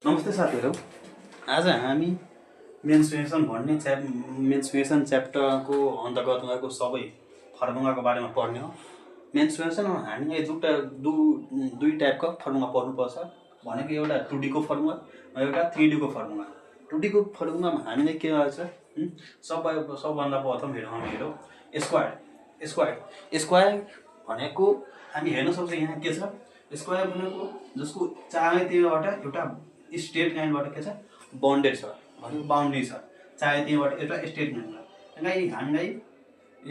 नमस्ते साथीहरू। आज हामी मेन्सुरेसन च्याप्टरको अन्तर्गत भएको सबै फर्मुलाको बारेमा पढ्ने हो। मेन्सुरेसन हामीले दुई टाइपको फर्मुला पढ्नुपर्छ भनेको एउटा 2D को फर्मुला र एउटा 3D को फर्मुला। 2D को फर्मुलामा हामीले के गर्छ सबभन्दा प्रथम हेरौँ स्क्वायर भनेको हामी हेर्न सक्छौँ यहाँ के छ स्क्वायर भनेको जसको चारैतिरबाट एउटा स्ट्रेट लाइनबाट के छ बाउन्डेड छ भनेको बाउन्ड्री छ चारैतिरबाट एउटा स्ट्रेट लाइन हामीलाई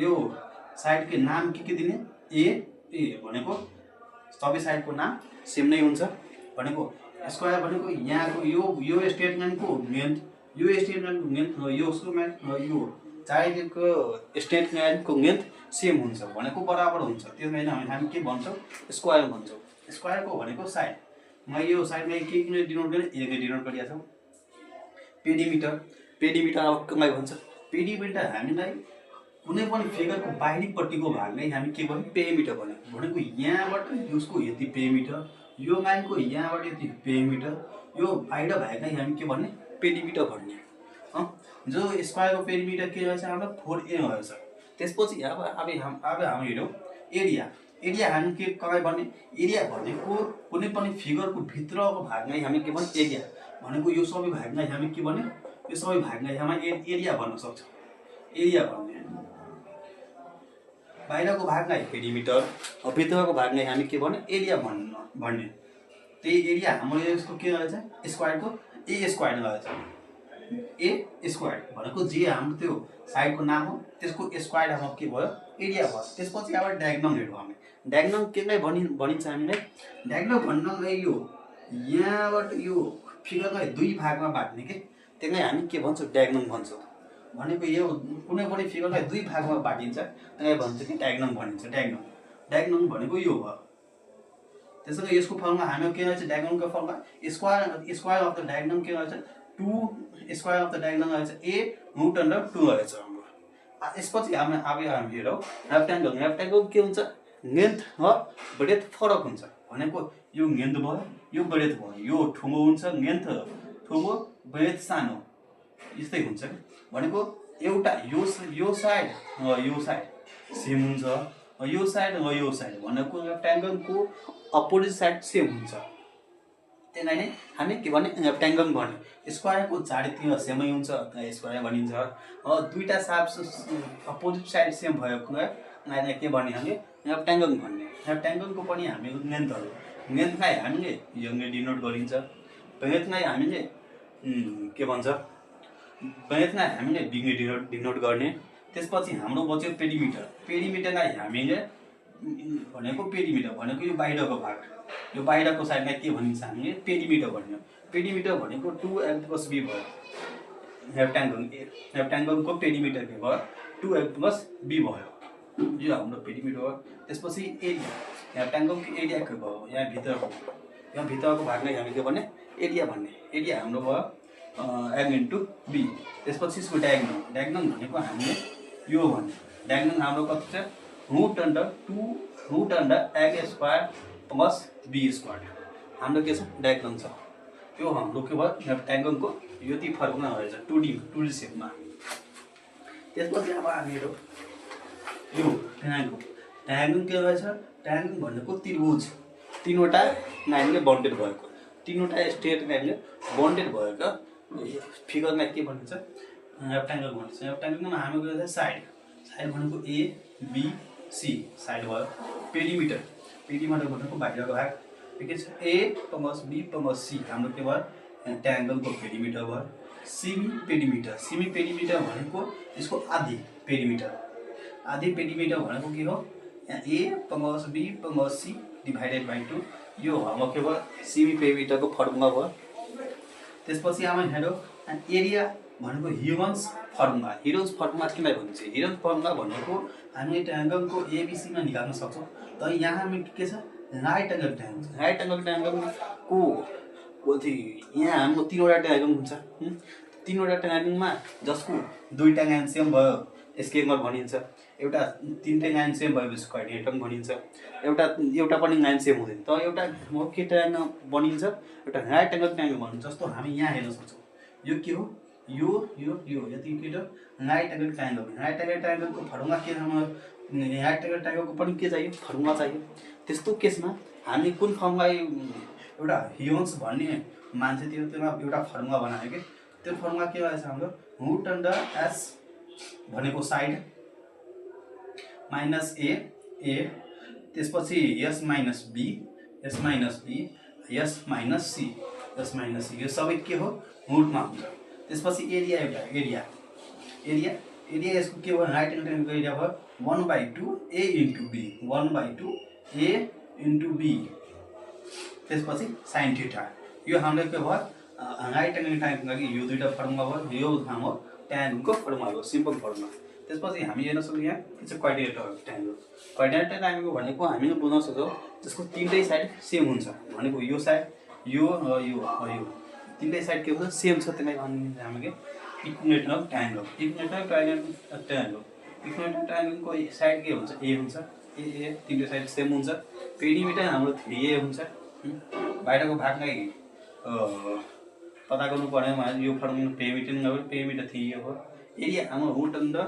यो साइडको नाम के दिने ए भनेको सबै साइडको नाम सेम नै हुन्छ भनेको स्क्वायर भनेको यहाँको यो स्ट्रेट लाइनको लेन्थ यो स्ट्रेट लाइनको लेन्थ र यो चारैतिरको स्ट्रेट लाइनको लेन्थ सेम हुन्छ भनेको बराबर हुन्छ। त्यसमा हामी के भन्छौँ स्क्वायर भन्छौँ। स्क्वायरको भनेको साइड यो साइडमा के डिनोट गर्ने एले डिनोट गरिएको छौँ। पेरिमिटर अब कसलाई भन्छ पेरिमिटर हामीलाई कुनै पनि फिगरको बाहिरीपट्टिको भागलाई हामी के भन्यो पेरिमिटर भन्यो भनेको यहाँबाट यसको यति पेरिमिटर यो लाइनको यहाँबाट यति पेरिमिटर यो बाहिर भागलाई हामी के भन्ने पेरिमिटर भन्ने। जो स्क्वायरको पेरिमिटर के रहेछ हाम्रो 4a रहेछ। त्यसपछि अब हामी हेरौँ एरिया हामी के कसलाई भन्ने एरिया भनेको कुनै पनि फिगरको भित्रको भागलाई हामी के भन्ने एरिया भनेको यो सबै भागलाई हामी के भन्ने यो सबै भागलाई हामी एरिया भन्न सक्छौँ। एरिया भन्ने बाहिरको भागलाई पेरिमिटर भित्रको भागलाई हामी के भन्ने एरिया भन्ने। त्यही एरिया हाम्रो यसको के रहेछ स्क्वायरको ए स्क्वायर रहेछ। ए स्क्वायर भनेको जे हाम्रो त्यो साइडको नाम हो त्यसको स्क्वायर हाम्रो के भयो एरिया भयो। त्यसपछि अब डायगोनल हेरौँ हामी डायगोनल केलाई भनिन्छ हामीलाई डायगोनल भन्नलाई यो यहाँबाट यो फिगरलाई दुई भागमा बाँड्ने के त्यसलाई हामी के भन्छौँ डायगोनल भन्छौँ भनेको यो कुनै पनि फिगरलाई दुई भागमा बाँडिन्छ त्यसलाई भन्छ कि डायगोनल भनिन्छ। डायगोनल भनेको यो भयो। त्यसैले यसको फर्मुला हाम्रो के रहेछ डायगोनलको formula square of the diagonal के रहेछ 2 स्क्वायर अफ द डायगोनल रहेछ a √2 रहेछ हाम्रो। यसपछि हामी हेरौँ रेक्टेंगल के हुन्छ लेन्थ र ब्रेथ फरक हुन्छ भनेको यो लेन्थ भयो यो ब्रेथ भयो यो ठुलो हुन्छ लेन्थ ठुलो ब्रेथ सानो यस्तै हुन्छ भनेको एउटा यो साइड र यो साइड सेम हुन्छ यो साइड र यो साइड भनेको रेक्टेंगलको अपोजिट साइड सेम हुन्छ। त्यसलाई नै हामी के भन्ने रेक्टेंगल भन्ने। स्क्वायरको चारैतिर सेमै हुन्छ स्क्वायर भनिन्छ। दुईटा साइड अपोजिट साइड सेम भएकोलाई के भन्ने हामीले रेक्टेंगल भन्ने। रेक्टेंगलको पनि हामी लेन्थलाई हामीले योले डिनोट गरिन्छ। ब्रेथलाई हामीले के भन्छ ब्रेथलाई हामीले बिले डिनोट गर्ने। त्यसपछि हाम्रो बच्यो पेरिमिटरलाई हामीले भनेको पेरिमिटर भनेको यो बाहिरको भाग यो बाहिरको साइडलाई के भनिन्छ हामीले पेरिमिटर भन्यो। पेरिमिटर भनेको 2a + b भयो। रेक्टेंगलको पेरिमिटर के भयो 2a + b भयो यो हाम्रो पेरिमिटर हो। त्यसपछि एरिया रेक्टेंगलको एरिया के भयो यहाँ भित्रको भागलाई हामी के भन्ने एरिया भन्ने। एरिया हाम्रो भयो a × b। त्यसपछि यसको डायगोनल भनेको हामीले यो भन्ने डायगोनल हाम्रो कति छ √2√a² + b² हाम्रो के छ डायगोनल छ। यो हाम्रो के भयो रेक्टेंगलको यति फर्मुला रहेछ 2D सेपमा। त्यसपछि अब हामी हेरौँ यो ट्रायंगल के रहेछ ट्रायंगल भनेको त्रिभुज तीनवटा लाइनले बाउन्डेड भएको तीनवटा स्ट्रेट लाइनले बाउन्डेड भएको फिगरलाई के भनिन्छ रेक्टेंगल भनिन्छ। रेक्टेंगलमा हाम्रो के रहेछ साइड भनेको a b c साइड भयो। पेरिमिटर भनेको बाहिरको भाग के छ a + b + c हाम्रो के भयो ट्रायंगलको पेरिमिटर भयो। सेमी पेरिमिटर भनेको यसको आधी पेरिमिटर भनेको के हो यहाँ a + b + c / 2 यो हाम्रो के भयो सेमी पेरिमिटरको फर्मुला भयो। त्यसपछि हामी हेरौँ एरिया भनेको ह्युमन्स फर्मुला केलाई भन्छ ह्युमन्स फर्मुला भनेको हामीले ट्रायंगलको एबीसीमा निकाल्न सक्छौँ। तर यहाँ हामी के छ राइट एंगल ट्रायंगलको यहाँ हाम्रो तीनवटा ट्रायंगल हुन्छ। तीनवटा ट्रायंगलमा जसको दुईटा लाइन सेम भयो यसको एङ्गल भनिन्छ। एउटा तिनटै लाइन सेम भएपछि क्वाड्रिलेटरल भनिन्छ। एउटा पनि लाइन सेम हुँदैन तर एउटा के ट्रायङ्गल बनिन्छ, एउटा राइट एङ्गल ट्रायङ्गल बनिन्छ। जस्तो हामी यहाँ हेर्न सक्छौँ, यो के हो, यो यति के हो, right angle triangle. Right angle ट्रायङ्गलको फर्मुला के छ, राइट एङ्गल ट्रायङ्गलको पनि के चाहियो, फर्मुला चाहियो। त्यस्तो केसमा हामी कुन फर्मुला, एउटा ह्युन्स भन्ने मान्छे थियो, त्यसमा एउटा फर्मुला बनायो कि त्यो फर्मुला के रहेछ हाम्रो, रुट अन्डर एस भनेको साइड माइनस ए, त्यसपछि S minus B, S minus C, यो सबै के हो, रुटमा हुन्छ। त्यसपछि एरिया, एउटा एरिया यसको के भयो, राइट एङ्गल ट्रायङ्गलको एरिया भयो 1/2 A into B, 1/2 A into B. त्यसपछि साइन थीटा। यो हाम्रो के भयो, राइट एङ्गल ट्रायङ्गलको लागि यो दुईवटा फर्मुला भयो। यो हाम्रो ट्रायङ्गलको फर्मुला हो, सिम्पल फर्मुला। त्यसपछि हामी हेर्न सक्छौँ यहाँ के छ, क्वाड्रिलेटरल ट्रायङ्गल। क्वाड्रिलेटरल ट्रायङ्गल भनेको हामीले बुझ्न सक्छौँ त्यसको तिनटै साइड सेम हुन्छ भनेको, यो साइड यो तिनटै साइड के हुन्छ, सेम छ, त्यसलाई भनिन्छ हामीले इक्विलेटरल ट्रायङ्गल। इक्विलेटरल ट्रायङ्गलको साइड के हुन्छ, ए हुन्छ, ए तिनटै साइड सेम हुन्छ। पेरिमिटर हाम्रो 3a हुन्छ। बाहिरको भागलाई पता गर्नु पर्ने यो फर्मुला पेरिमिटर 3a हो। एरिया हाम्रो रुट अन्डर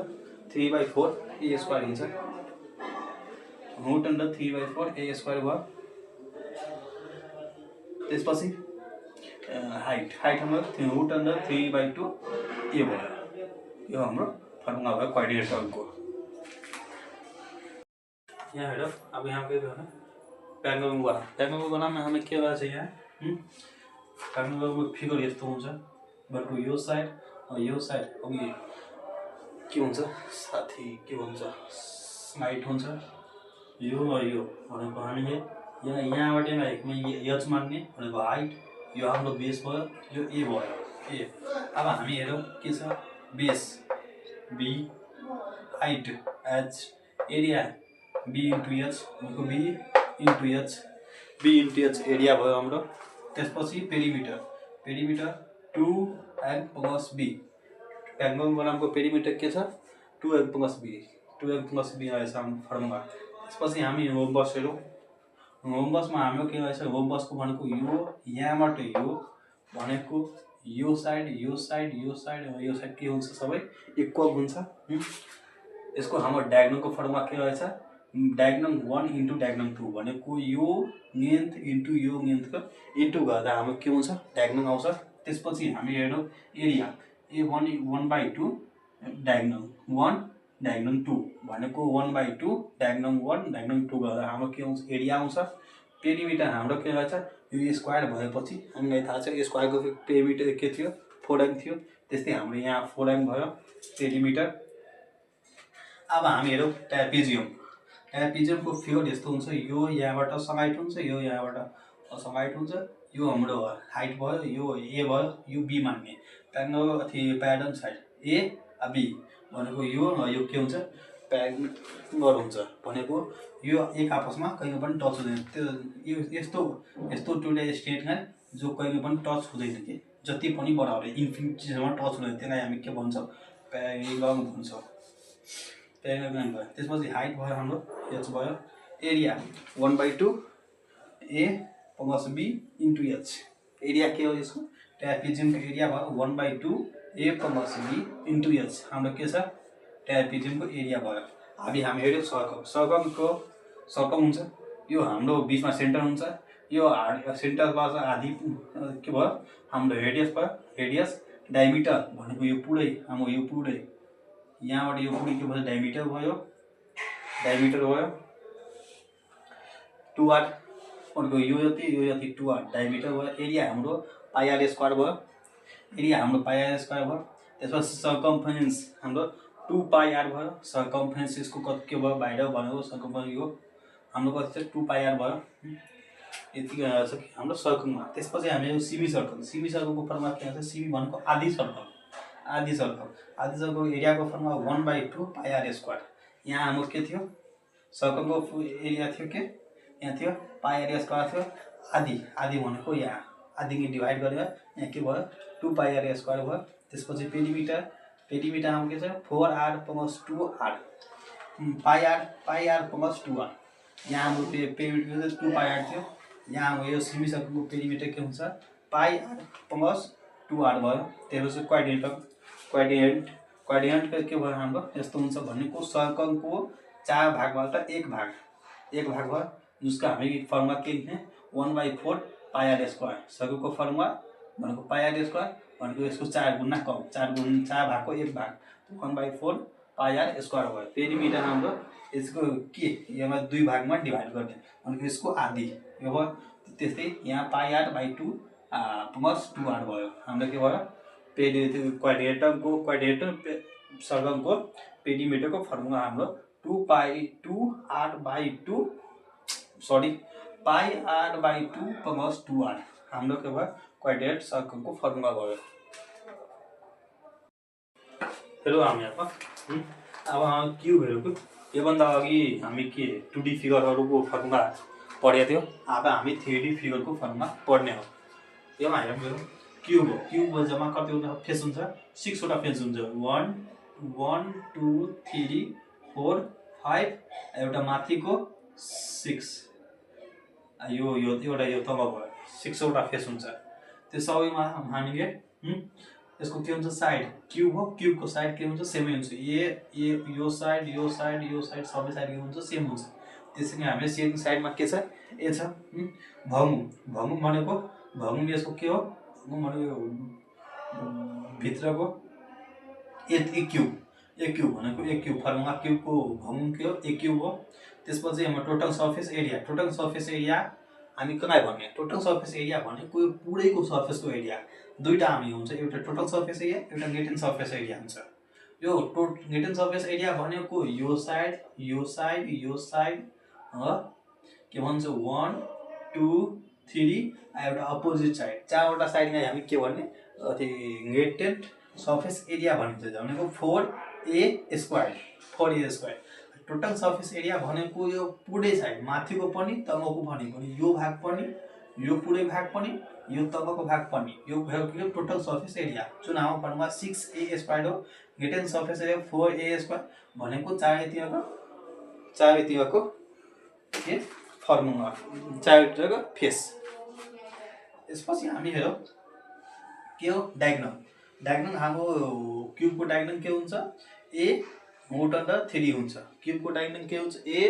3/4 ए स्क्वायर हुन्छ, रुट अन्डर 3/4 ए स्क्वायर भयो। त्यसपछि हाइट हाम्रो रुट अन्डर 3/2 ए भयो। यो हाम्रो फर्मुला भयो क्वाड्रिलेटरलको। यहाँ हेर, अब यहाँ के गर्नु, ट्रायङ्गलको बनाउनमा हमें के रहेछ, यहाँ ट्रायङ्गलको फिगर यस्तो हुन्छ, बरु यो साइड यो साइड अघि के हुन्छ साथी, के भन्छ, स्लाइड हुन्छ। यो भनेको हामीले यहाँबाट एच मान्ने भनेको हाइट, यो हाम्रो बेस भयो, यो ए भयो ए। अब हामी हेरौँ के छ, base B, height H, area B into H भनेको बी इन्टु एच एरिया भयो हाम्रो। त्यसपछि perimeter 2l plus B, triangle बनाएको पेरिमिटर के छ, 2l प्लस बी रहेछ हाम्रो फर्मुला। त्यसपछि हामी रोम्बस हेरौँ। रोम्बसमा हाम्रो के रहेछ, रोम्बसको भनेको यो यहाँबाट यो भनेको यो साइड के हुन्छ, सबै इक्वल हुन्छ। यसको हाम्रो डायगोनलको फर्मुला के रहेछ, डायगोनल 1 इन्टु डायगोनल 2 भनेको यो लेन्थ इन्टु यो लेन्थको इन्टु गर्दा हाम्रो के हुन्छ, डायगोनल आउँछ। त्यसपछि हामी हेरौँ एरिया, ए 1/2 डायगोनल 1 डायगोनल 2 भनेको 1/2 डायगोनल 1 डायगोनल 2 गर्दा हाम्रो के आउँछ, एरिया आउँछ। पेरिमिटर हाम्रो के रहेछ, यो स्क्वायर भएपछि हामीलाई थाहा छ स्क्वायरको पेरिमिटर के थियो, 4m थियो। त्यस्तै हाम्रो यहाँ 4m भयो पेरिमिटर। अब हामी हेरौँ ट्रापेजियमको फिगर यस्तो हुन्छ, यो यहाँबाट समाइट हुन्छ, यो यहाँबाट समाइट हुन्छ। यो हाम्रो हाइट भयो, यो ए भयो, यो बी मान्ने ट्रायङ्गल प्यारालेल साइड ए बी भनेको यो के हुन्छ, प्यारालेल हुन्छ भनेको यो एक आपसमा कहिले पनि टच हुँदैन। त्यो यस्तो दुईवटा स्ट्रेट लाइन जो कहिले पनि टच हुँदैन कि जति पनि बराबर इन्फिनिटीसम्म टच हुँदैन, त्यसलाई हामी के भन्छौँ, प्यारालेल भन्छौँ। प्यारालेल भयो। त्यसपछि हाइट भयो हाम्रो एच भयो, area 1/2 A plus B into H, area के हो यसको, ट्रापेजियमको एरिया भयो 1/2 A plus B into H, हाम्रो के छ, ट्रापेजियमको एरिया भयो। हामी हेऱ्यौँ सर्कल हुन्छ, यो हाम्रो बिचमा सेन्टर हुन्छ, यो सेन्टरबाट आधी के भयो हाम्रो रेडियस भयो, रेडियस डायमिटर भनेको यो पुरै हाम्रो यो पुरै यहाँबाट यो पुरै के भयो, डायमिटर भयो 2r भनेको यो यति 2r डायमिटर भयो। एरिया हाम्रो पाइआर स्क्वायर भयो, त्यसपछि सर्कम्फरेन्स हाम्रो 2πr भयो। सर्कम्फरेन्स यसको कति के भयो, बाहिर भनेको सर्कम्फरेन्स यो हाम्रो कति छ, 2πr भयो। यति रहेछ हाम्रो सर्कलमा। त्यसपछि हामी सिमी सर्कलको फर्मुला के हुन्छ, सिमी भनेको आधी सर्कल एरियाको फर्मुला 1/2 πr स्क्वायर। यहाँ हाम्रो के थियो, सर्कलको एरिया थियो के, यहाँ थियो πr स्क्वायर थियो, आधी भनेको यहाँ आधीले डिभाइड गरेर यहाँ के भयो 2πr स्क्वायर भयो। त्यसपछि पेरिमिटर पेरिमिटर हाम्रो के छ 4r + 2r पाई आर प्लस 2r। यहाँ हाम्रो पेरिमिटर 2πr थियो। यहाँ यो सेमी सर्कलको पेरिमिटर के हुन्छ पाई आर प्लस 2r भयो। त्यसपछि क्वाड्रेन्ट के भयो हाम्रो यस्तो हुन्छ भनेको सर्कलको 4 भागबाट एक भाग भयो। जसको हामी फर्मुला के लेख्ने 1/4 पाई आर स्क्वायर। सर्कलको फर्मुला भनेको पाई आर स्क्वायर भनेको यसको 4 गुणा कम 4 भागको एक भाग 1/4 पाई आर स्क्वायर भयो। पेरिमिटर हाम्रो यसको के यसमा 2 भागमा डिभाइड गर्ने भनेको यसको आधी यो भयो। त्यस्तै यहाँ पाई आर बाई 2 प्लस 2r भयो। हाम्रो के भयो क्वाड्रेटर सर्कलको पेरिमिटरको फर्मुला हाम्रो 2r/2 प्लस 2r हाम्रो के भयो क्वाड्रेटर सर्कलको फर्मुला भयो। हेलो हामीहरुको अब क्युबहरुको योभन्दा अघि हामी के 2D फिगरहरुको फर्मुला पढेको थियो। अब हामी 3D फिगरको फर्मुला पढ्ने हो। यसमा हेरौँ क्युब हो। क्युब जम्मा कतिवटा फेस हुन्छ 6 वटा फेस हुन्छ 1 2 3 4 5 एउटा माथिको 6 यो एउटा यो तल भयो 6 वटा फेस हुन्छ। त्यो सबैमा हामीले यसको के हुन्छ साइड क्युब हो। क्युबको साइड के हुन्छ सेमै हुन्छ। यो साइड सबै साइड के हुन्छ सेम हुन्छ। त्यसैले हामीले सेम साइडमा के छ ए छ भङ्गु भनेको भङ्गु यसको के हो भङ्गु भनेको भित्रको ए क्युब भनेको ए क्युब फर्मुला क्युबको भङ्गु के हो ए क्युब हो। त्यसपछि हाम्रो टोटल सर्फेस एरिया हामी कहाँ भन्ने टोटल सर्फेस एरिया भनेको पुरैको सर्फेसको एरिया दुईटा हामी हुन्छ एउटा टोटल सर्फेस एरिया एउटा नेट एन्ड सर्फेस एरिया हुन्छ। यो नेट एन्ड सर्फेस एरिया भनेको यो साइड के भन्छ 1 2 3 एउटा अपोजिट साइड 4 वटा साइडमा हामी के भन्ने नेट एन्ड सर्फेस एरिया भनिन्छ भनेको 4a square total surface area भनेको यो पुरै साइड माथिको पनि तलको पनि यो भाग पनि यो पुरै भाग पनि यो तलको भाग पनि यो भयो टोटल सर्फेस एरिया जुन हाम्रो फर्मुला 6a स्क्वायर हो। Net and surface area 4a square भनेको चारैतिरको के फर्मुला चारैतिरको फेस। यसपछि हामी हेरौँ के हो डायगोनल हाम्रो क्युबको डायगोनल के हुन्छ a √3 हुन्छ। क्युबको डायगोनल के हुन्छ a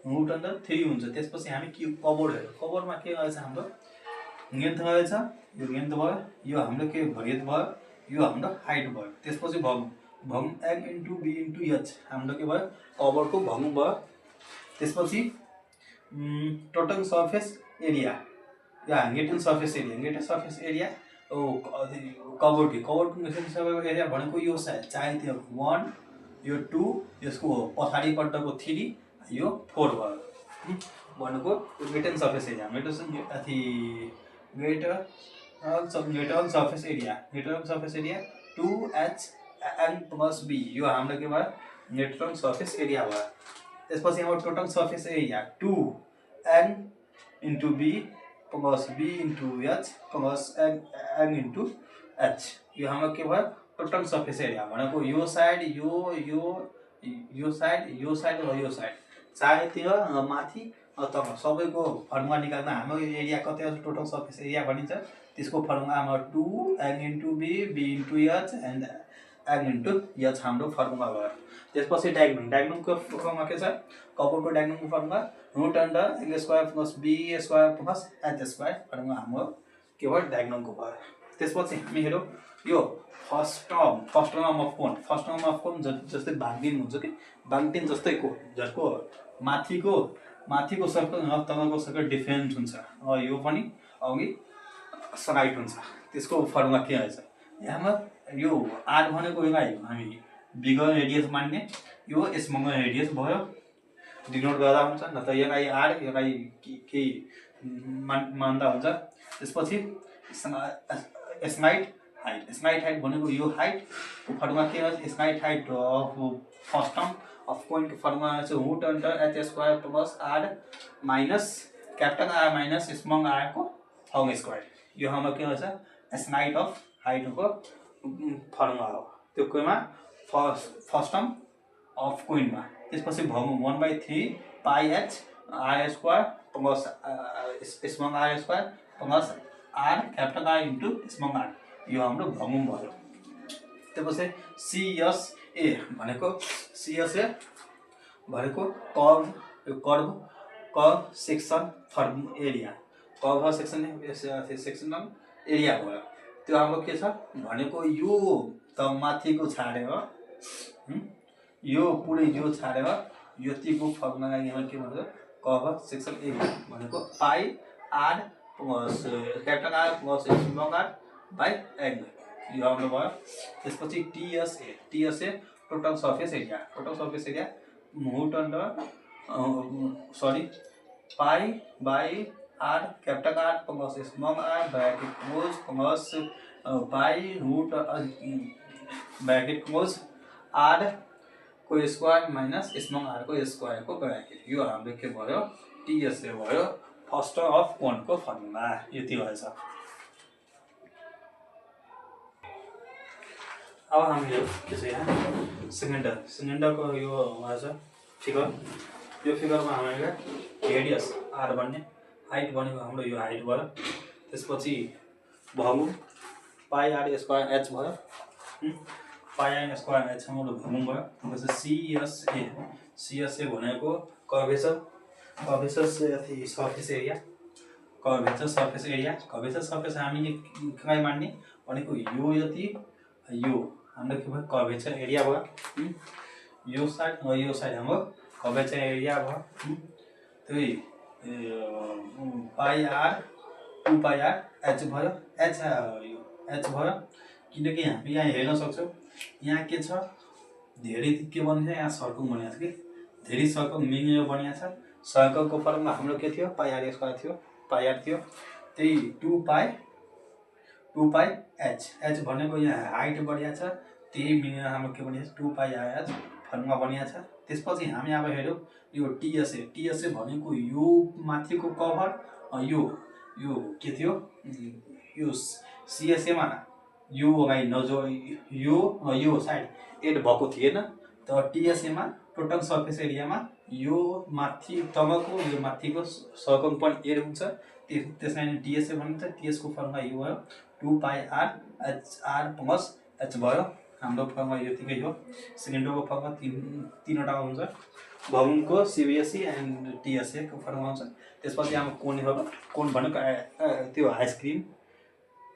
√3 हुन्छ। त्यसपछि हामी क्युब कभर हेरौँ। कभरमा के रहेछ हाम्रो लेन्थ रहेछ यो लेन्थ भयो यो हाम्रो के ब्रेथ भयो यो हाम्रो हाइट भयो। त्यसपछि भङ्गु m × b × h हाम्रो के भयो कभरको भङ्गु भयो। त्यसपछि टोटल सर्फेस एरिया या नेट एन्ड सर्फेस एरिया कभरको एरिया भनेको यो साइड चारैतिर 1 यो 2 यसको पछाडिपट्टको 3 यो 4 भयो भनेको net and surface area greater surface area 2hn + b यो हाम्रो के भयो नेट सर्फेस एरिया भयो। त्यसपछि हाम्रो total surface area 2n × b + b × h + n × h यो हाम्रो के भयो टोटल सर्फेस एरिया भनेको यो साइड यो साइड र यो साइड चारैतिर माथि तल सबैको फर्मुला निकाल्दा हाम्रो एरिया कति आउँछ टोटल सर्फेस एरिया भनिन्छ। त्यसको फर्मुला हाम्रो 2n × b b × h and n × h हाम्रो फर्मुला भयो। त्यसपछि डायगोनलको फर्मुला के छ कभरको डायगोनलको formula √l² + b² + h² formula हाम्रो के भयो डायगोनलको भयो। त्यसपछि हामी हेरौँ यो फर्स्ट टर्म अफ कोण जस्तै भागदिन हुन्छ कि भागदिन जस्तैको जसको माथिको सर्कल र तलको सर्कल डिफरेन्ट हुन्छ यो पनि अघि राइट हुन्छ। त्यसको फर्मुला के रहेछ यहाँ यो आर भनेको यसलाई हामी बिगर रेडियस मान्ने यो स्मलर रेडियस भयो डिनोट गर्दा हुन्छ न त यसलाई आर यसलाई केही मान्दा हुन्छ। त्यसपछि स्लाइड हाइट भनेको यो हाइटको फर्मुला के रहेछ slide height of first term of कोइनको फर्मुला चाहिँ √h² + r minus capital R minus small r को होल स्क्वायर यो हाम्रो के रहेछ स्लाइड अफ हाइटको फर्मुला हो। त्यो कोमा फर्स्ट टर्म अफ कोइनमा त्यसपछि भगौँ 1/3 pi H R square plus small R square plus R capital R into small R यो हाम्रो भगौँ भयो। त्यसपछि सिएसए भनेको सिएसए भनेको curve section for area curve sectional area भयो। त्यो हाम्रो के छ भनेको यो त माथिको छाडेर यो पुरै यो छाडेर यतिको फर्मुला लागि यहाँ के भन्छ कर्व सेक्सन एरिया भनेको pi R plus capital R plus small R by angle यो हाम्रो भयो। त्यसपछि टीएसए टोटल सर्फेस एरिया मोट under pi by R capital R plus small R bracket close plus by root bracket close R को square minus small R को square को bracket यो हाम्रो के भयो टीएसए भयो फर्स्ट अफ कोण को फर्मुला यति भएछ। अब हामीले के छ यहाँ सिलिन्डर को यो भएछ फिगर यो फिगरमा हामीले रेडियस आर भन्ने हाइट भनेको हाम्रो यो हाइट भयो। त्यसपछि भगौँ पाई आर स्क्वायर एच भयो पाई आर स्क्वायर एच हाम्रो भगौँ भयो। त्यसपछि सिएसए भनेको कर्वेचर सर्फेस हामीले कहाँ मान्ने भनेको यो यति यो हाम्रो के भयो कर्वेचर एरिया भयो। यो साइड हाम्रो कर्वेचर एरिया भयो। त्यही पाई आर 2 पाई आर एच भयो एच भयो किनकि हामी यहाँ हेर्न सक्छौँ यहाँ के छ धेरै के बनिन्छ यहाँ सर्कल बनिएको छ कि धेरै सर्कल मिलेर बनिएको छ। सर्कलको फर्ममा हाम्रो के थियो पाई आर स्क्वायर थियो पाई आर थियो त्यही 2 पाई एच भनेको यहाँ हाइट बढिया छ त्यही मिलेर हाम्रो के बनिएको छ 2 पाई आर एच फर्ममा बनिएको छ। त्यसपछि हामी अब हेरौँ यो टीएसए भनेको यो माथिको कभर यो के थियो यो सीएसएमा यो अगाडि नजो यो साइड एड भएको थिएन तर टीएसएमा टोटल सर्फेस एरियामा यो माथि तलको यो माथिको सर्कल पनि एड हुन्छ त्यसलाई टीएसए भनिन्छ। टीएसको फर्मुला यो भयो 2 pi R H R plus H भयो हाम्रो फर्मुला यतिकै हो। सिलिन्डरको फर्मुला तीनवटा हुन्छ भगौँको सीबीएसई एन्ड टीएसए को फर्मुला हुन्छ। त्यसपछि हाम्रो कोण भनेको त्यो आइसक्रिम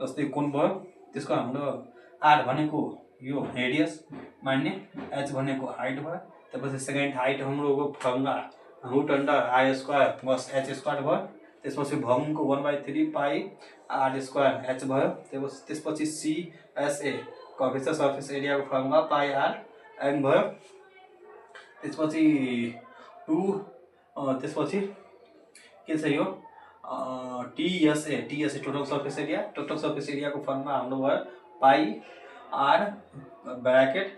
जस्तै कोण भयो त्यसको हाम्रो आर भनेको यो रेडियस मान्ने एच भनेको हाइट भयो। त्यसपछि सेकेन्ड हाइट हाम्रो formula root under R square plus H square भयो। त्यसपछि भगौँको 1/3 पाई आर स्क्वायर एच भयो। त्यसपछि सीएसए कर्वेचर सर्फेस एरिया को फर्मुला पाई आर एन भयो। त्यसपछि त्यसपछि के छ यो टीएसए टोटल सर्फेस एरिया को फर्मुला हाम्रो भयो पाई आर ब्रैकेट